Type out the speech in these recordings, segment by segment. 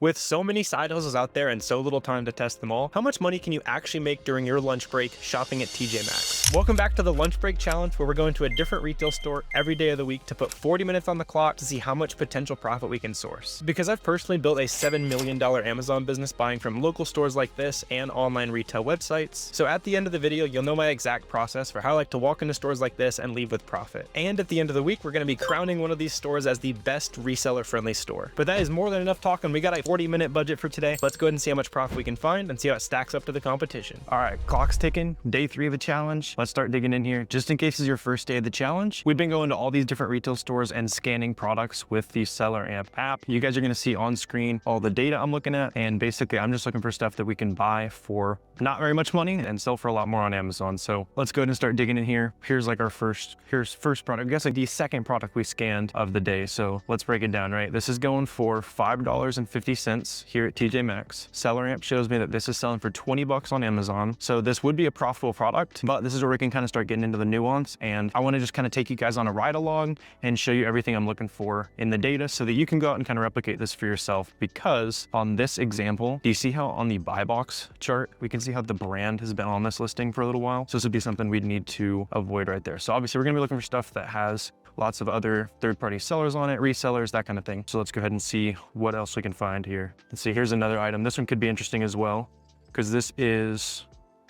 With so many side hustles out there and so little time to test them all, how much money can you actually make during your lunch break shopping at TJ Maxx? Welcome back to the Lunch Break Challenge, where we're going to a different retail store every day of the week to put 40 minutes on the clock to see how much potential profit we can source. Because I've personally built a $7 million Amazon business buying from local stores like this and online retail websites, so at the end of the video, you'll know my exact process for how I like to walk into stores like this and leave with profit. And at the end of the week, we're going to be crowning one of these stores as the best reseller-friendly store. But that is more than enough talking. We got a 40-minute budget for today. Let's go ahead and see how much profit we can find and see how it stacks up to the competition. All right, clock's ticking. Day 3 of the challenge. Let's start digging in here. Just in case this is your first day of the challenge, we've been going to all these different retail stores and scanning products with the SellerAmp app. You guys are going to see on screen all the data I'm looking at, and basically I'm just looking for stuff that we can buy for not very much money and sell for a lot more on Amazon. So let's go ahead and start digging in here. Here's like our first product. I guess like the second product we scanned of the day. So let's break it down, right? This is going for $5.50 here at TJ Maxx. SellerAmp shows me that this is selling for 20 bucks on Amazon. So this would be a profitable product, but this is where we can kind of start getting into the nuance. And I want to just kind of take you guys on a ride along and show you everything I'm looking for in the data so that you can go out and kind of replicate this for yourself. Because on this example, do you see how on the buy box chart, we can see how the brand has been on this listing for a little while? So this would be something we'd need to avoid right there. So obviously we're going to be looking for stuff that has lots of other third-party sellers on it, resellers, that kind of thing. So let's go ahead and see what else we can find here. Let's see, here's another item. This one could be interesting as well, because this is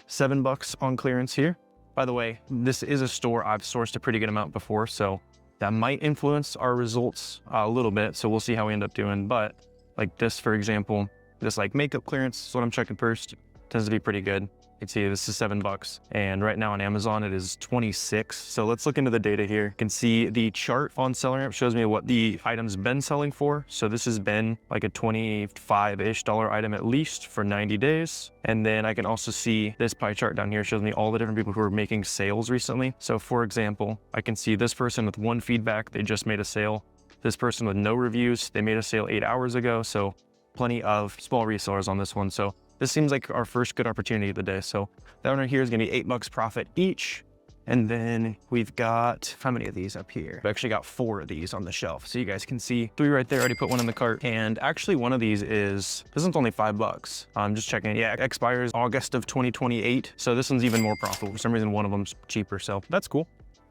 $7 on clearance here. By the way, this is a store I've sourced a pretty good amount before, so that might influence our results a little bit. So we'll see how we end up doing. But like this, for example, this like makeup clearance is what I'm checking first. Tends to be pretty good. You can see this is $7, and right now on Amazon it is 26. So let's look into the data here. You can see the chart on SellerAmp shows me what the item's been selling for. So this has been like a $25-ish item at least for 90 days. And then I can also see this pie chart down here shows me all the different people who are making sales recently. So for example, I can see this person with 1 feedback, they just made a sale. This person with no reviews, they made a sale 8 hours ago. So plenty of small resellers on this one. So this seems like our first good opportunity of the day. So that one right here is gonna be $8 profit each. And then we've got, how many of these up here? We actually got 4 of these on the shelf. So you guys can see 3 right there, already put 1 in the cart. And actually one of these this one's only $5. I'm just checking, yeah, it expires August of 2028. So this one's even more profitable. For some reason, one of them's cheaper, so that's cool.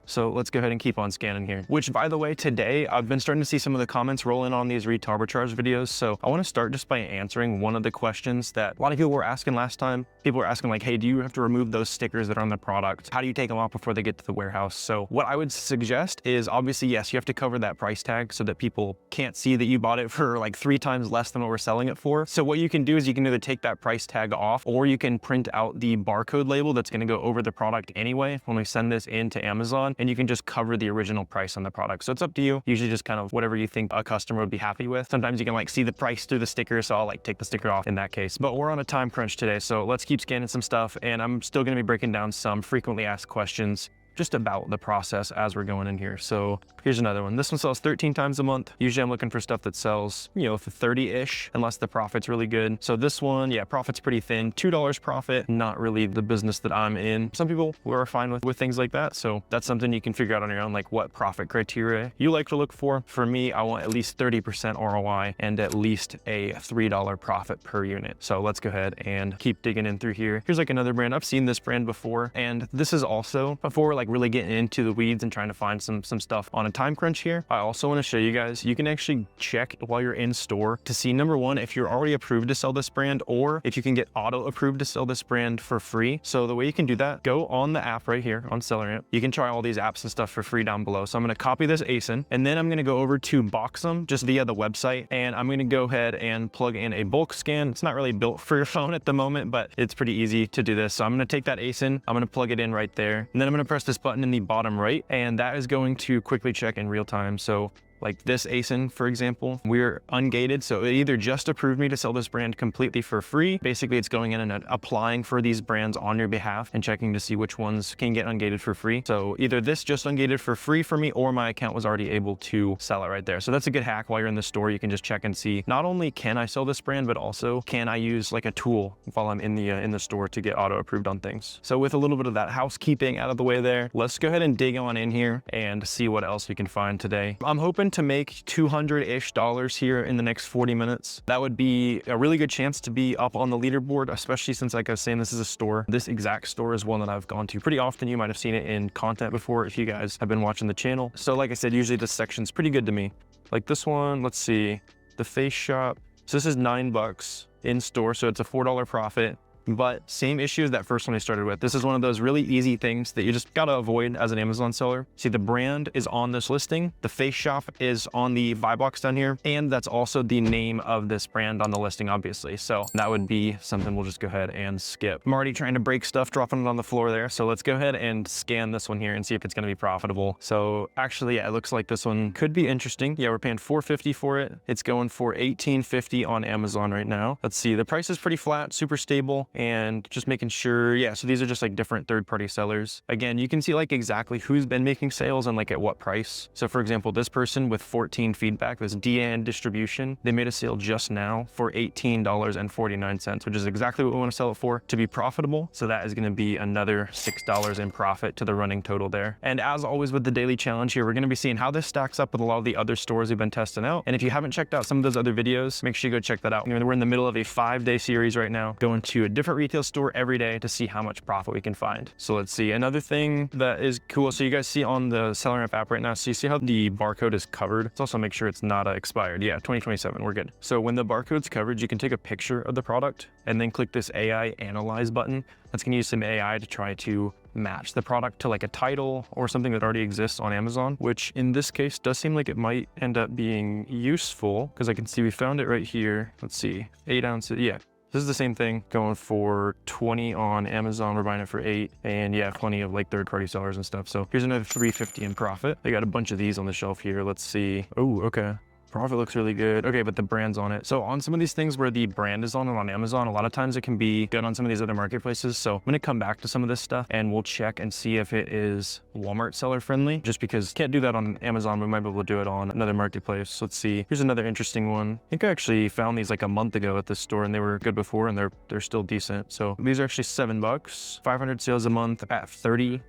So let's go ahead and keep on scanning here. Which, by the way, today I've been starting to see some of the comments roll in on these retail arbitrage videos. So I want to start just by answering one of the questions that a lot of people were asking last time. People were asking like, hey, do you have to remove those stickers that are on the product? How do you take them off before they get to the warehouse? So what I would suggest is obviously, yes, you have to cover that price tag so that people can't see that you bought it for like 3 times less than what we're selling it for. So what you can do is you can either take that price tag off, or you can print out the barcode label that's going to go over the product anyway when we send this into Amazon, and you can just cover the original price on the product. So it's up to you. Usually just kind of whatever you think a customer would be happy with. Sometimes you can like see the price through the sticker, so I'll like take the sticker off in that case. But we're on a time crunch today, so let's keep scanning some stuff, and I'm still going to be breaking down some frequently asked questions just about the process as we're going in here. So here's another one. This one sells 13 times a month. Usually I'm looking for stuff that sells, you know, for 30-ish, unless the profit's really good. So this one, yeah, profit's pretty thin. $2 profit, not really the business that I'm in. Some people are fine with things like that. So that's something you can figure out on your own, like what profit criteria you like to look for. For me, I want at least 30% ROI and at least a $3 profit per unit. So let's go ahead and keep digging in through here. Here's like another brand. I've seen this brand before, and this is also before like really getting into the weeds and trying to find some stuff on a time crunch here. I also want to show you guys, you can actually check while you're in store to see, number one, if you're already approved to sell this brand, or if you can get auto approved to sell this brand for free. So the way you can do that, go on the app right here on SellerAmp. You can try all these apps and stuff for free down below. So I'm going to copy this ASIN, and then I'm going to go over to Boxem just via the website, and I'm going to go ahead and plug in a bulk scan. It's not really built for your phone at the moment, but it's pretty easy to do this. So I'm going to take that ASIN, I'm going to plug it in right there, and then I'm going to press this button in the bottom right, and that is going to quickly check in real time. So like this ASIN, for example, we're ungated. So it either just approved me to sell this brand completely for free. Basically, it's going in and applying for these brands on your behalf and checking to see which ones can get ungated for free. So either this just ungated for free for me, or my account was already able to sell it right there. So that's a good hack. While you're in the store, you can just check and see, not only can I sell this brand, but also can I use like a tool while I'm in the store to get auto approved on things. So with a little bit of that housekeeping out of the way there, let's go ahead and dig on in here and see what else we can find today. I'm hoping hoping to make $200-ish here in the next 40 minutes. That would be a really good chance to be up on the leaderboard, especially since, like I was saying, this is a store. This exact store is one that I've gone to pretty often. You might have seen it in content before if you guys have been watching the channel. So like I said, usually this section's pretty good to me. Like this one, let's see, the face shop. So this is $9 in store, so it's a $4 profit. But same issue as that first one I started with. This is one of those really easy things that you just gotta avoid as an Amazon seller. See, the brand is on this listing. The face shop is on the buy box down here. And that's also the name of this brand on the listing, obviously. So that would be something we'll just go ahead and skip. I'm already trying to break stuff, dropping it on the floor there. So let's go ahead and scan this one here and see if it's gonna be profitable. So actually, yeah, it looks like this one could be interesting. Yeah, we're paying $4.50 for it. It's going for $18.50 on Amazon right now. Let's see, the price is pretty flat, super stable. And just making sure, yeah, so these are just like different third-party sellers. Again, you can see like exactly who's been making sales and like at what price. So for example, this person with 14 feedback, this DN distribution, they made a sale just now for $18.49, which is exactly what we want to sell it for to be profitable. So that is going to be another $6 in profit to the running total there. And as always with the daily challenge here, we're going to be seeing how this stacks up with a lot of the other stores we've been testing out. And if you haven't checked out some of those other videos, make sure you go check that out. We're in the middle of a 5-day series right now, going to a different retail store every day to see how much profit we can find. So let's see, another thing that is cool. So you guys see on the SellerAmp app right now, so you see how the barcode is covered. Let's also make sure it's not expired. Yeah, 2027, we're good. So when the barcode's covered, you can take a picture of the product and then click this AI analyze button. That's gonna use some AI to try to match the product to like a title or something that already exists on Amazon, which in this case does seem like it might end up being useful because I can see we found it right here. Let's see, 8 ounces, yeah. This is the same thing, going for 20 on Amazon. We're buying it for 8, and yeah, plenty of like third-party sellers and stuff. So here's another $3.50 in profit. They got a bunch of these on the shelf here. Let's see. Oh, okay. Profit looks really good. Okay, but the brand's on it. So on some of these things where the brand is on it on Amazon, a lot of times it can be good on some of these other marketplaces. So I'm gonna come back to some of this stuff and we'll check and see if it is Walmart seller friendly, just because can't do that on Amazon. We might be able to do it on another marketplace. Let's see. Here's another interesting one. I think I actually found these like a month ago at this store and they were good before and they're still decent. So these are actually $7, 500 sales a month at $30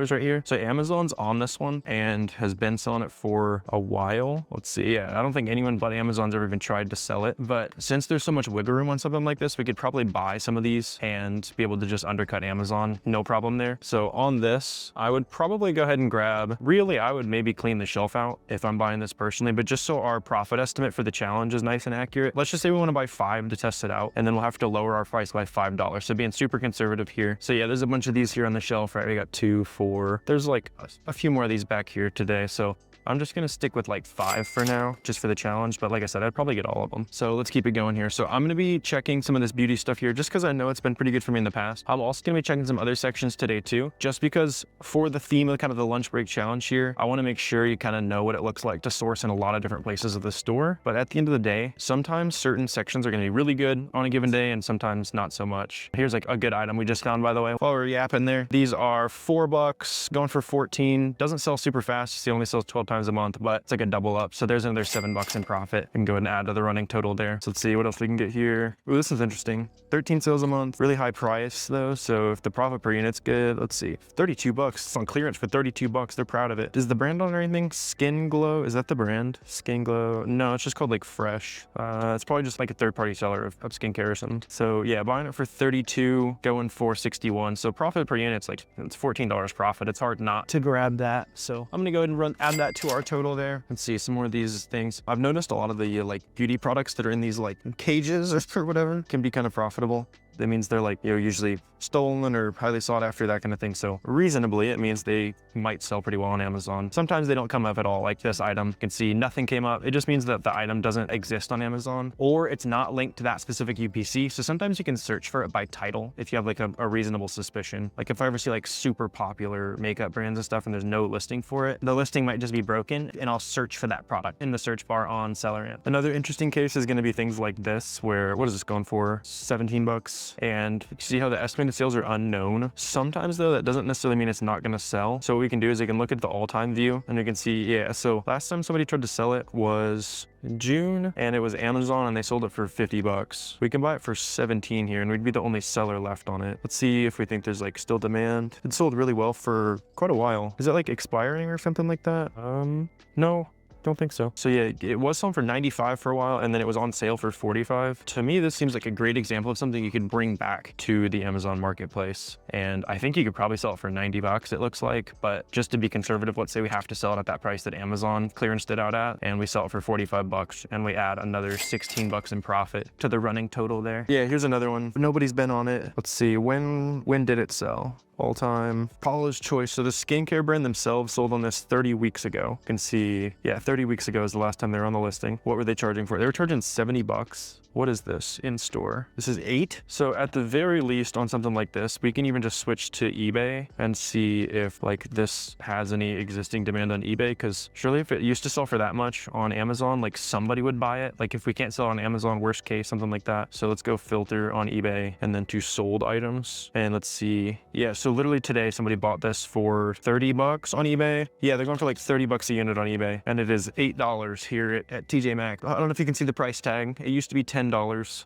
right here. So Amazon's on this one and has been selling it for a while. Let's see. Yeah, I don't think anyone but Amazon's ever even tried to sell it. But since there's so much wiggle room on something like this, we could probably buy some of these and be able to just undercut Amazon. No problem there. So on this, I would probably go ahead and grab, really, I would maybe clean the shelf out if I'm buying this personally, but just so our profit estimate for the challenge is nice and accurate. Let's just say we want to buy 5 to test it out, and then we'll have to lower our price by $5. So being super conservative here. So yeah, there's a bunch of these here on the shelf, right? We got 2, 4, there's like a few more of these back here today. So I'm just gonna stick with like 5 for now, just for the challenge. But like I said, I'd probably get all of them. So let's keep it going here. So I'm gonna be checking some of this beauty stuff here, just because I know it's been pretty good for me in the past. I'm also gonna be checking some other sections today too, just because for the theme of kind of the lunch break challenge here, I wanna make sure you kind of know what it looks like to source in a lot of different places of the store. But at the end of the day, sometimes certain sections are gonna be really good on a given day and sometimes not so much. Here's like a good item we just found, by the way, while we're yapping there. These are $4, going for 14. Doesn't sell super fast. It only sells 12 times a month, but it's like a double up. So there's another $7 in profit. We can go ahead and add to the running total there. So let's see what else we can get here. Ooh, this is interesting. 13 sales a month, really high price though. So if the profit per unit's good, let's see, $32. It's on clearance for $32. They're proud of it. Is the brand on or anything? Skin Glow, is that the brand? Skin Glow, no, it's just called like Fresh. It's probably just like a third-party seller of skincare or something. So yeah, buying it for 32, going for 61. So profit per unit, it's $14 profit. It's hard not to grab that. So I'm gonna go ahead and add that to our total there. Let's see some more of these things. I've noticed a lot of the like beauty products that are in these like cages or whatever can be kind of profitable. That means they're like, usually stolen or highly sought after, that kind of thing. So reasonably, it means they might sell pretty well on Amazon. Sometimes they don't come up at all. Like this item, you can see nothing came up. It just means that the item doesn't exist on Amazon, or it's not linked to that specific UPC. So sometimes you can search for it by title if you have like a reasonable suspicion. Like if I ever see like super popular makeup brands and stuff and there's no listing for it, the listing might just be broken, and I'll search for that product in the search bar on SellerAmp. Another interesting case is going to be things like this, where, what is this going for? $17. And you see how the estimated sales are unknown. Sometimes though, that doesn't necessarily mean it's not gonna sell. So what we can do is we can look at the all-time view and we can see, yeah, so last time somebody tried to sell it was June, and it was Amazon, and they sold it for $50. We can buy it for 17 here, and we'd be the only seller left on it. Let's see if we think there's like still demand. It sold really well for quite a while. Is it like expiring or something like that? No. Don't think so. So yeah, it was selling for 95 for a while, and then it was on sale for 45. To me, this seems like a great example of something you could bring back to the Amazon marketplace. And I think you could probably sell it for 90 bucks, it looks like, but just to be conservative, let's say we have to sell it at that price that Amazon clearanced it out at, and we sell it for 45 bucks, and we add another 16 bucks in profit to the running total there. Yeah, here's another one. Nobody's been on it. Let's see, when did it sell? All time, Paula's Choice. So the skincare brand themselves sold on this 30 weeks ago. You can see, yeah, 30 weeks ago is the last time they were on the listing. What were they charging for it? They were charging 70 bucks. What is this in store? This is 8. So at the very least on something like this, we can even just switch to eBay and see if like this has any existing demand on eBay. Because surely if it used to sell for that much on Amazon, like somebody would buy it. Like if we can't sell on Amazon, worst case, something like that. So let's go filter on eBay and then to sold items. And let's see. Yeah, so literally today somebody bought this for 30 bucks on eBay. Yeah, they're going for like 30 bucks a unit on eBay. And it is $8 here at TJ Maxx. I don't know if you can see the price tag. It used to be $10.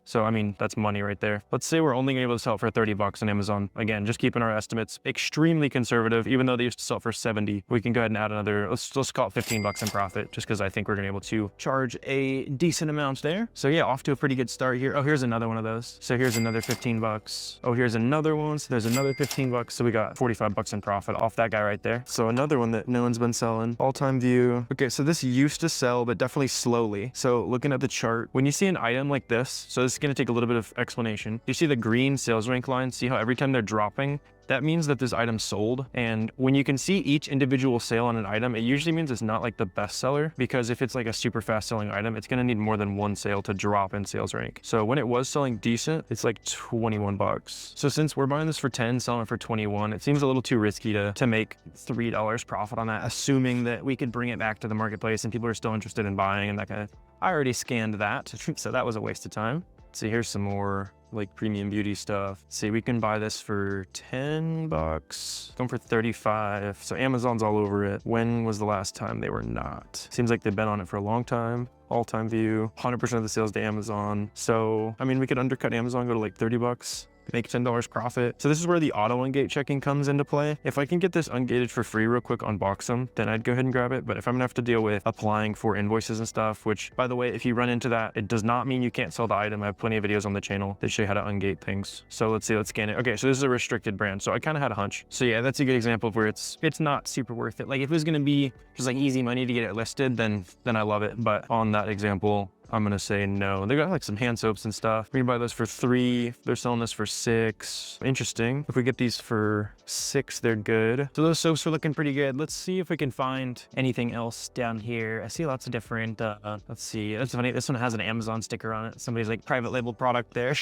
So I mean, that's money right there. Let's say we're only able to sell it for 30 bucks on Amazon. Again, just keeping our estimates extremely conservative, even though they used to sell for 70. We can go ahead and add another, let's call it 15 bucks in profit, just because I think we're gonna be able to charge a decent amount there. So yeah, off to a pretty good start here. Oh, here's another one of those. So here's another 15 bucks. Oh, here's another one. So there's another 15 bucks. So we got 45 bucks in profit off that guy right there. So another one that no one's been selling. All-time view. Okay, so this used to sell, but definitely slowly. So looking at the chart, when you see an item like this, so this is going to take a little bit of explanation. You see the green sales rank line? See how every time they're dropping, that means that this item sold. And when you can see each individual sale on an item, it usually means it's not like the best seller, because if it's like a super fast selling item, it's going to need more than one sale to drop in sales rank. So when it was selling decent, it's like 21 bucks. So since we're buying this for 10, selling it for 21, it seems a little too risky to make $3 profit on that, assuming that we could bring it back to the marketplace and people are still interested in buying and that kind of. I already scanned that, so that was a waste of time. See, here's some more like premium beauty stuff. See, we can buy this for 10 bucks, going for 35. So Amazon's all over it. When was the last time they were not? Seems like they've been on it for a long time. All-time view, 100% of the sales to Amazon. So, I mean, we could undercut Amazon, go to like 30 bucks. Make $10 profit. So this is where the auto ungate checking comes into play. If I can get this ungated for free real quick on Boxem, then I'd go ahead and grab it. But if I'm gonna have to deal with applying for invoices and stuff, which by the way, if you run into that, it does not mean you can't sell the item. I have plenty of videos on the channel that show you how to ungate things. So let's see, let's scan it. Okay, so this is a restricted brand. So I kind of had a hunch. So yeah, that's a good example of where it's not super worth it. Like if it was gonna be just like easy money to get it listed, then I love it. But on that example, I'm gonna say no. They got like some hand soaps and stuff. We can buy those for 3. They're selling this for 6. Interesting. If we get these for 6, they're good. So those soaps are looking pretty good. Let's see if we can find anything else down here. I see lots of different, let's see. That's funny. This one has an Amazon sticker on it. Somebody's like private label product there.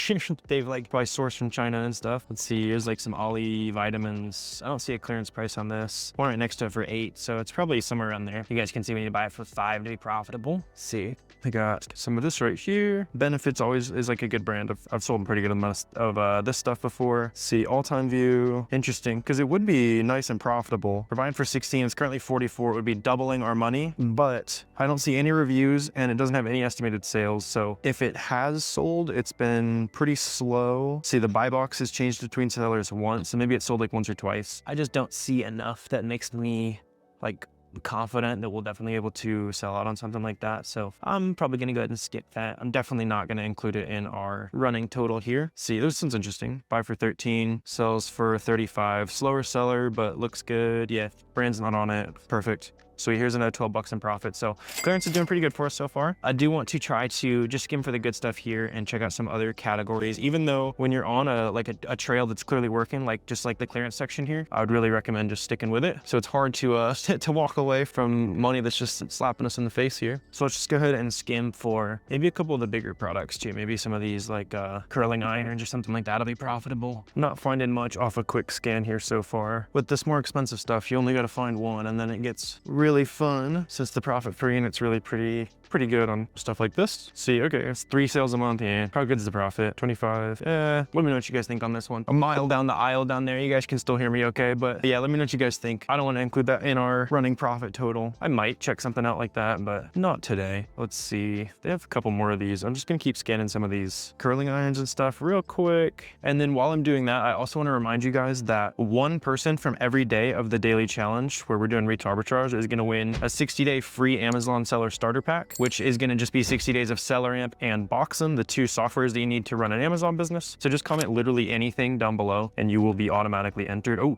They've like probably sourced from China and stuff. Let's see. Here's like some Ollie vitamins. I don't see a clearance price on this. One right next to it for 8. So it's probably somewhere around there. You guys can see we need to buy it for 5 to be profitable. Let's see. I got some of this right here. Benefits always is like a good brand. I've sold a pretty good amount of this stuff before. See, all-time view. Interesting, because it would be nice and profitable. We're buying for 16. It's currently 44. It would be doubling our money, but I don't see any reviews and it doesn't have any estimated sales. So if it has sold, it's been pretty slow. See, the buy box has changed between sellers once, so maybe it sold like once or twice. I just don't see enough that makes me like confident that we'll definitely be able to sell out on something like that. So I'm probably going to go ahead and skip that. I'm definitely not going to include it in our running total here. See, this one's interesting. Buy for 13, sells for 35. Slower seller, but looks good. Yeah, brand's not on it. Perfect. So here's another 12 bucks in profit. So clearance is doing pretty good for us so far. I do want to try to just skim for the good stuff here and check out some other categories. Even though when you're on a trail that's clearly working, like just like the clearance section here, I would really recommend just sticking with it. So it's hard to to walk away from money that's just slapping us in the face here. So let's just go ahead and skim for maybe a couple of the bigger products too. Maybe some of these like curling irons or something like that'll be profitable. Not finding much off a quick scan here so far. With this more expensive stuff, you only got to find one and then it gets really fun since the profit per unit's really pretty pretty good on stuff like this. See, okay, it's 3 sales a month. Yeah, how good is the profit? 25. Let me know what you guys think on this one. A mile down the aisle down there. You guys can still hear me okay, but yeah, let me know what you guys think. I don't want to include that in our running profit total. I might check something out like that, but not today. Let's see. They have a couple more of these. I'm just gonna keep scanning some of these curling irons and stuff real quick. And then while I'm doing that, I also want to remind you guys that one person from every day of the daily challenge where we're doing retail arbitrage is gonna win a 60-day free Amazon seller starter pack, which is gonna just be 60 days of SellerAmp and Boxem, the 2 softwares that you need to run an Amazon business. So just comment literally anything down below and you will be automatically entered. Oh,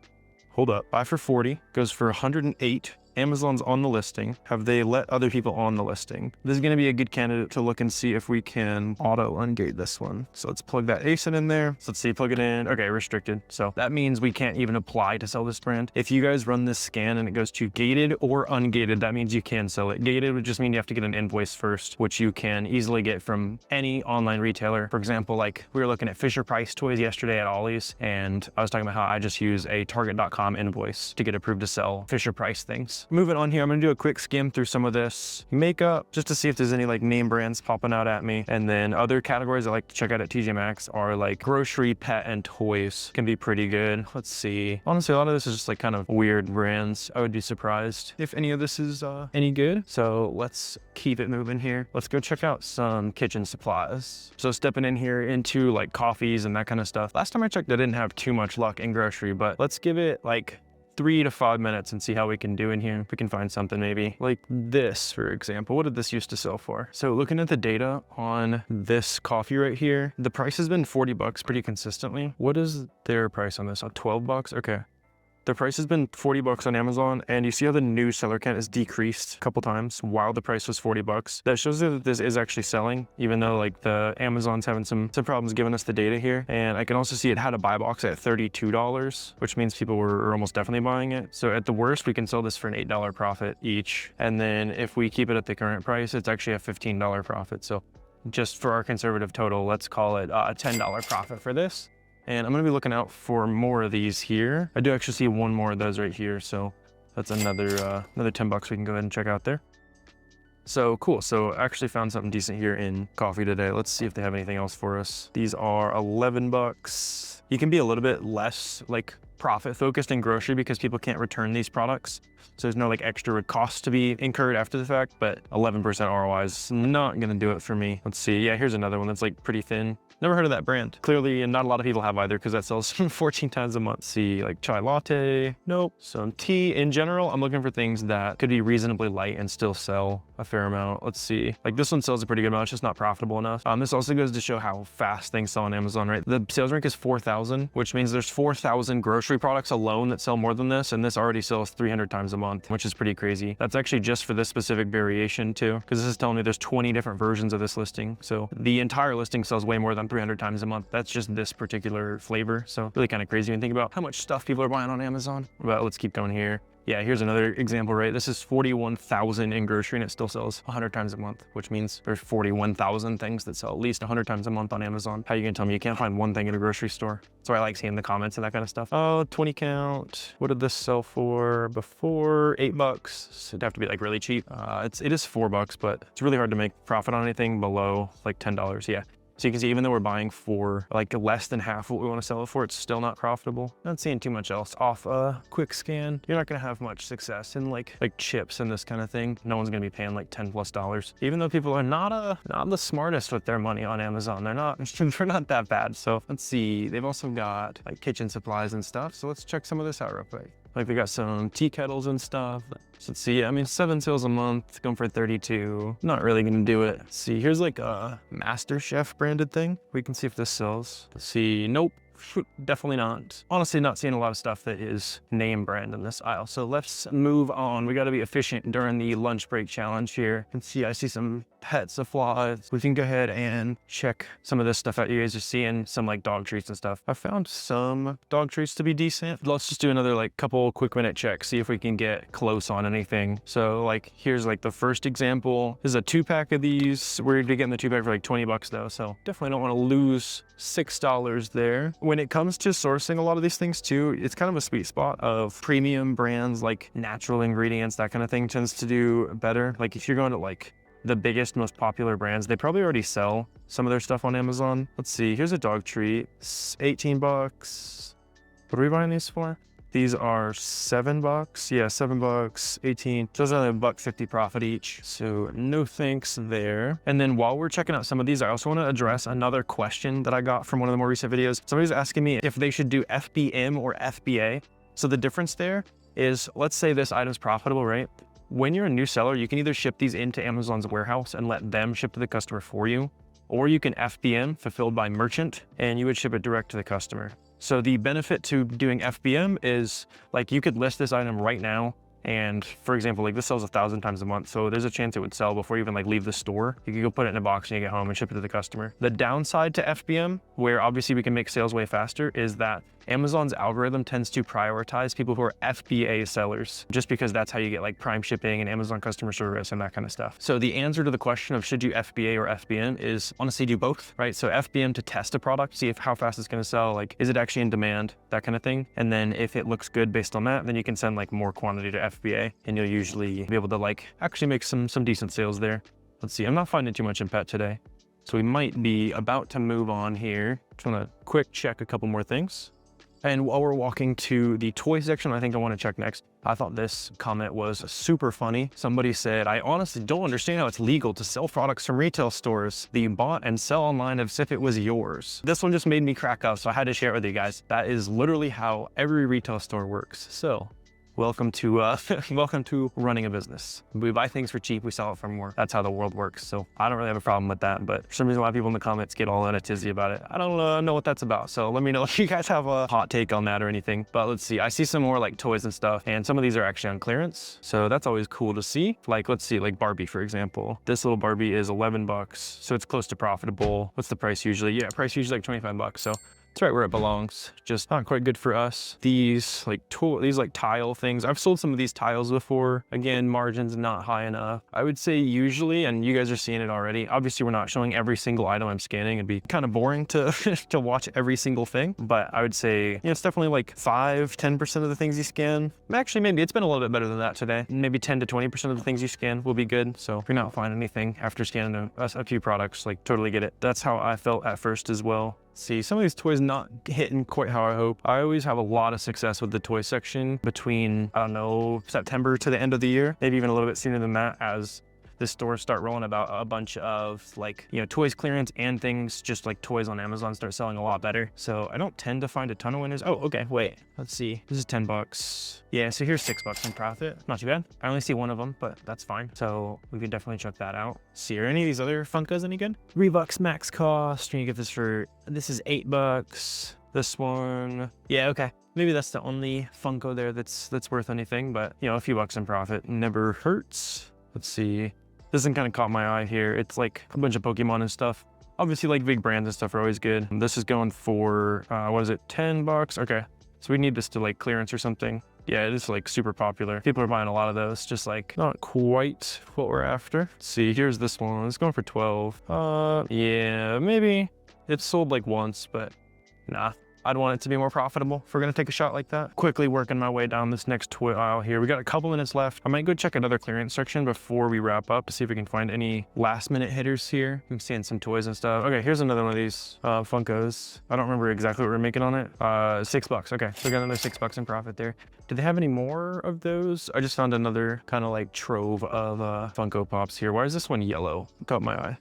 hold up. Buy for 40, goes for 108. Amazon's on the listing. Have they let other people on the listing? This is gonna be a good candidate to look and see if we can auto ungate this one. So let's plug that ASIN in there. So let's see, plug it in. Okay, restricted. So that means we can't even apply to sell this brand. If you guys run this scan and it goes to gated or ungated, that means you can sell it. Gated would just mean you have to get an invoice first, which you can easily get from any online retailer. For example, like we were looking at Fisher Price toys yesterday at Ollie's, and I was talking about how I just use a Target.com invoice to get approved to sell Fisher Price things. Moving on here, I'm gonna do a quick skim through some of this makeup just to see if there's any like name brands popping out at me. And then other categories I like to check out at TJ Maxx are like grocery, pet, and toys. Can be pretty good. Let's see. Honestly, a lot of this is just like kind of weird brands. I would be surprised if any of this is any good. So let's keep it moving here. Let's go check out some kitchen supplies. So stepping in here into like coffees and that kind of stuff. Last time I checked, I didn't have too much luck in grocery, but let's give it like 3 to 5 minutes and see how we can do in here. If we can find something maybe like this, for example. What did this used to sell for? So looking at the data on this coffee right here, the price has been 40 bucks pretty consistently. What is their price on this? 12 bucks? Okay. The price has been 40 bucks on Amazon, and you see how the new seller count has decreased a couple times while the price was 40 bucks. That shows that this is actually selling, even though like the Amazon's having some problems giving us the data here. And I can also see it had a buy box at $32, which means people were almost definitely buying it. So at the worst, we can sell this for an $8 profit each. And then if we keep it at the current price, it's actually a $15 profit. So just for our conservative total, let's call it a $10 profit for this. And I'm gonna be looking out for more of these here. I do actually see one more of those right here. So that's another 10 bucks we can go ahead and check out there. So cool, so I actually found something decent here in coffee today. Let's see if they have anything else for us. These are 11 bucks. You can be a little bit less like profit focused in grocery because people can't return these products. So there's no like extra cost to be incurred after the fact, but 11% ROI is not gonna do it for me. Let's see, yeah, here's another one that's like pretty thin. Never heard of that brand. Clearly, and not a lot of people have either because that sells 14 times a month. See, like chai latte, nope. Some tea. In general, I'm looking for things that could be reasonably light and still sell a fair amount. Let's see, like this one sells a pretty good amount, it's just not profitable enough. This also goes to show how fast things sell on Amazon, right? The sales rank is 4,000, which means there's 4,000 grocery products alone that sell more than this, and this already sells 300 times a month, which is pretty crazy. That's actually just for this specific variation too, because this is telling me there's 20 different versions of this listing. So the entire listing sells way more than 300 times a month. That's just this particular flavor. So really kind of crazy when you think about how much stuff people are buying on Amazon. But let's keep going here. Yeah, here's another example, right? This is 41,000 in grocery and it still sells 100 times a month, which means there's 41,000 things that sell at least 100 times a month on Amazon. How are you gonna tell me you can't find one thing at a grocery store? That's why I like seeing the comments and that kind of stuff. Oh, 20 count. What did this sell for before? 8 bucks. So it'd have to be like really cheap. It is 4 bucks, but it's really hard to make profit on anything below like $10. Yeah. So you can see, even though we're buying for like less than half what we want to sell it for, it's still not profitable. Not seeing too much else off a quick scan. You're not gonna have much success in like chips and this kind of thing. No one's gonna be paying like $10+. Even though people are not the smartest with their money on Amazon. They're not that bad. So let's see, they've also got like kitchen supplies and stuff. So let's check some of this out real quick. Like they got some tea kettles and stuff. So let's see, I mean, 7 sales a month, going for 32. Not really gonna do it. Let's see, here's like a Master Chef branded thing. We can see if this sells. Let's see, nope. Definitely not. Honestly, not seeing a lot of stuff that is name brand in this aisle. So let's move on. We got to be efficient during the lunch break challenge here. You can see, I see some pet supplies. We can go ahead and check some of this stuff out. You guys are seeing some like dog treats and stuff. I found some dog treats to be decent. Let's just do another like couple quick minute checks, see if we can get close on anything. So like, here's like the first example. This is a 2-pack of these. We're getting the 2-pack for like 20 bucks though. So definitely don't want to lose $6 there. When it comes to sourcing a lot of these things too, it's kind of a sweet spot of premium brands, like natural ingredients, that kind of thing tends to do better. Like if you're going to like the biggest, most popular brands. They probably already sell some of their stuff on Amazon. Let's see, here's a dog treat, it's 18 bucks. What are we buying these for? These are $7. Yeah, $7, 18. So those are only $1.50 profit each. So no thanks there. And then while we're checking out some of these, I also want to address another question that I got from one of the more recent videos. Somebody's asking me if they should do FBM or FBA. So the difference there is, let's say this item's profitable, right? When you're a new seller, you can either ship these into Amazon's warehouse and let them ship to the customer for you, or you can FBM, fulfilled by merchant, and you would ship it direct to the customer. So the benefit to doing FBM is, like, you could list this item right now, and for example, like this sells 1,000 times a month, so there's a chance it would sell before you even like leave the store. You could go put it in a box and you get home and ship it to the customer. The downside to FBM, where obviously we can make sales way faster, is that Amazon's algorithm tends to prioritize people who are FBA sellers, just because that's how you get like Prime shipping and Amazon customer service and that kind of stuff. So the answer to the question of should you FBA or FBM is honestly do both, right? So FBM to test a product, see if how fast it's going to sell, like is it actually in demand, that kind of thing. And then if it looks good based on that, then you can send like more quantity to FBA and you'll usually be able to like actually make some decent sales there. Let's see, I'm not finding too much in pet today, so we might be about to move on here. Just want to quick check a couple more things. And while we're walking to the toy section, I think I want to check next. I thought this comment was super funny. Somebody said, I honestly don't understand how it's legal to sell products from retail stores that you bought and sell online as if it was yours. This one just made me crack up, so I had to share it with you guys. That is literally how every retail store works. So welcome to welcome to running a business. We buy things for cheap, we sell it for more. That's how the world works. So I don't really have a problem with that, but for some reason a lot of people in the comments get all in a tizzy about it. I don't know what that's about. So let me know if you guys have a hot take on that or anything. But let's see, I see some more like toys and stuff, and some of these are actually on clearance. So that's always cool to see. Like, let's see, like Barbie, for example. This little Barbie is 11 bucks. So it's close to profitable. What's the price usually? Yeah, price usually like 25 bucks. So it's right where it belongs, just not quite good for us. These like tile things, I've sold some of these tiles before. Again, margins not high enough. I would say usually, and you guys are seeing it already, obviously we're not showing every single item I'm scanning. It'd be kind of boring to to watch every single thing, but I would say, you know, it's definitely like 5-10% of the things you scan. Actually, maybe it's been a little bit better than that today. Maybe 10 to 20% of the things you scan will be good. So if you're not finding anything after scanning a few products, like totally get it. That's how I felt at first as well. See, some of these toys not hitting quite how I hope. I always have a lot of success with the toy section between, I don't know, September to the end of the year, maybe even a little bit sooner than that, as the stores start rolling about a bunch of like, you know, toys clearance and things, just like toys on Amazon start selling a lot better. So I don't tend to find a ton of winners. Oh, okay, wait, let's see. This is 10 bucks. Yeah, so here's $6 in profit. Not too bad. I only see one of them, but that's fine. So we can definitely check that out. See, are any of these other Funkos any good? $3 max cost. You get this for, this is $8. This one, yeah, okay. Maybe that's the only Funko there that's worth anything, but you know, a few bucks in profit never hurts. Let's see. This one kind of caught my eye here. It's like a bunch of Pokemon and stuff. Obviously, like big brands and stuff are always good. This is going for, what is it, 10 bucks? Okay, so we need this to like clearance or something. Yeah, it is like super popular. People are buying a lot of those, just like not quite what we're after. Let's see, here's this one. It's going for 12. Yeah, maybe. It's sold like once, but nah. I'd want it to be more profitable if we're gonna take a shot like that. Quickly working my way down this next toy aisle here. We got a couple minutes left. I might go check another clearance section before we wrap up to see if we can find any last minute hitters here. I'm seeing some toys and stuff. Okay, here's another one of these Funkos. I don't remember exactly what we're making on it. $6, okay. So we got another $6 in profit there. Do they have any more of those? I just found another kind of like trove of Funko Pops here. Why is this one yellow? Caught my eye.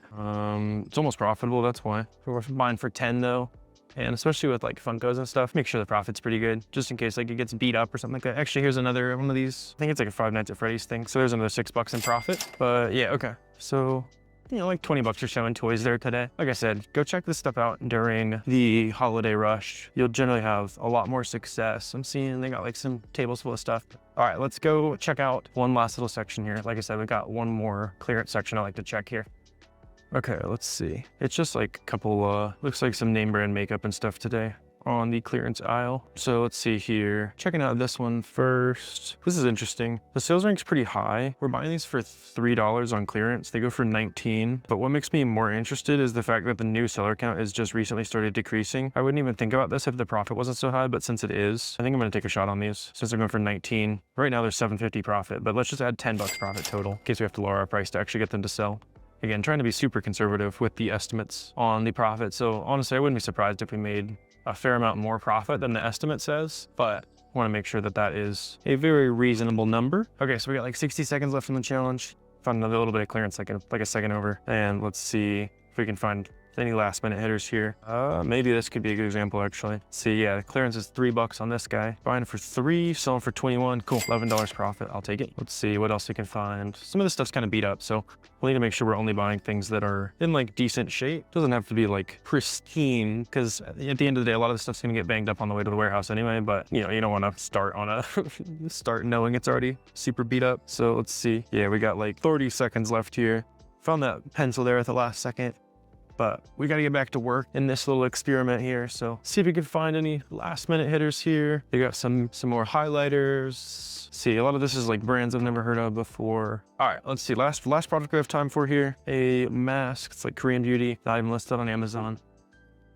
It's almost profitable, that's why. We're buying for 10 though. And especially with like Funkos and stuff, make sure the profit's pretty good, just in case like it gets beat up or something like that. Actually, here's another one of these. I think it's like a Five Nights at Freddy's thing. So there's another $6 in profit. But yeah, okay. So, you know, like 20 bucks or so in toys there today. Like I said, go check this stuff out during the holiday rush. You'll generally have a lot more success. I'm seeing they got like some tables full of stuff. All right, let's go check out one last little section here. Like I said, we got one more clearance section I like to check here. Okay, let's see. It's just like a couple, looks like some name brand makeup and stuff today. on the clearance aisle. So let's see here. Checking out this one first. This is interesting. The sales rank's pretty high. We're buying these for $3 on clearance. They go for 19. But what makes me more interested is the fact that the new seller count is just recently started decreasing. I wouldn't even think about this if the profit wasn't so high, but since it is, I think I'm gonna take a shot on these since they're going for 19. Right now there's $7.50 profit, but let's just add $10 profit total in case we have to lower our price to actually get them to sell. Again, trying to be super conservative with the estimates on the profit. So honestly, I wouldn't be surprised if we made a fair amount more profit than the estimate says, but I want to make sure that that is a very reasonable number. Okay, so we got like 60 seconds left in the challenge. Found another little bit of clearance, like a second over. And let's see if we can find any last minute hitters here. Maybe this could be a good example actually. Let's see, yeah, the clearance is $3 on this guy. Buying it for 3, selling for 21. Cool, $11 profit, I'll take it. Let's see what else we can find. Some of this stuff's kind of beat up, so we'll need to make sure we're only buying things that are in like decent shape. Doesn't have to be like pristine, because at the end of the day, a lot of this stuff's gonna get banged up on the way to the warehouse anyway, but you know, you don't wanna start on a, start knowing it's already super beat up. So let's see, yeah, we got like 30 seconds left here. Found that pencil there at the last second. But we got to get back to work in this little experiment here. So see if we can find any last minute hitters here. They got some more highlighters. See, a lot of this is like brands I've never heard of before. All right, let's see. Last product we have time for here. A mask. It's like Korean beauty. Not even listed on Amazon.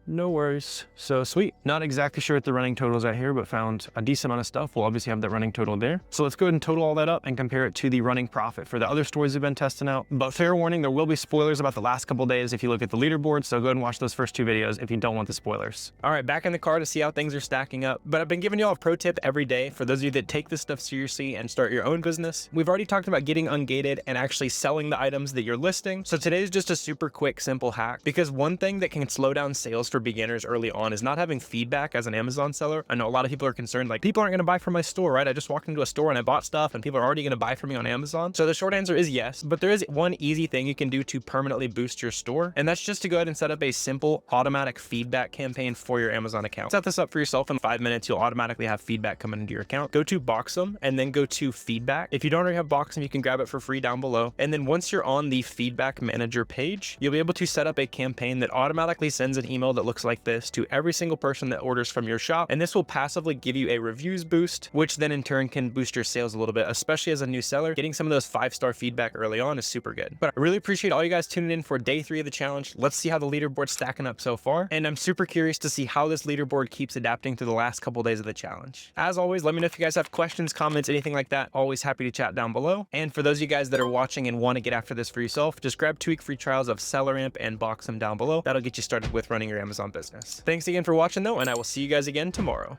No worries. So sweet. Not exactly sure what the running total is at here, but found a decent amount of stuff. We'll obviously have that running total there. So let's go ahead and total all that up and compare it to the running profit for the other stores we've been testing out. But fair warning, there will be spoilers about the last couple days if you look at the leaderboard. So go ahead and watch those first 2 videos if you don't want the spoilers. All right, back in the car to see how things are stacking up. But I've been giving you all a pro tip every day for those of you that take this stuff seriously and start your own business. We've already talked about getting ungated and actually selling the items that you're listing. So today's just a super quick, simple hack, because one thing that can slow down sales for beginners early on is not having feedback as an Amazon seller. I know a lot of people are concerned, like, people aren't going to buy from my store, right? I just walked into a store and I bought stuff and people are already going to buy from me on Amazon. So the short answer is yes, but there is one easy thing you can do to permanently boost your store. And that's just to go ahead and set up a simple automatic feedback campaign for your Amazon account. Set this up for yourself in 5 minutes. You'll automatically have feedback coming into your account. Go to Boxem and then go to feedback. If you don't already have Boxem, you can grab it for free down below. And then once you're on the feedback manager page, you'll be able to set up a campaign that automatically sends an email that looks like this to every single person that orders from your shop. And this will passively give you a reviews boost, which then in turn can boost your sales a little bit, especially as a new seller. Getting some of those 5-star feedback early on is super good. But I really appreciate all you guys tuning in for day 3 of the challenge. Let's see how the leaderboard's stacking up so far. And I'm super curious to see how this leaderboard keeps adapting to the last couple days of the challenge. As always, let me know if you guys have questions, comments, anything like that. Always happy to chat down below. And for those of you guys that are watching and want to get after this for yourself, just grab 2-week free trials of SellerAmp and Boxem down below. That'll get you started with running your Amazon business. Thanks again for watching though, and I will see you guys again tomorrow.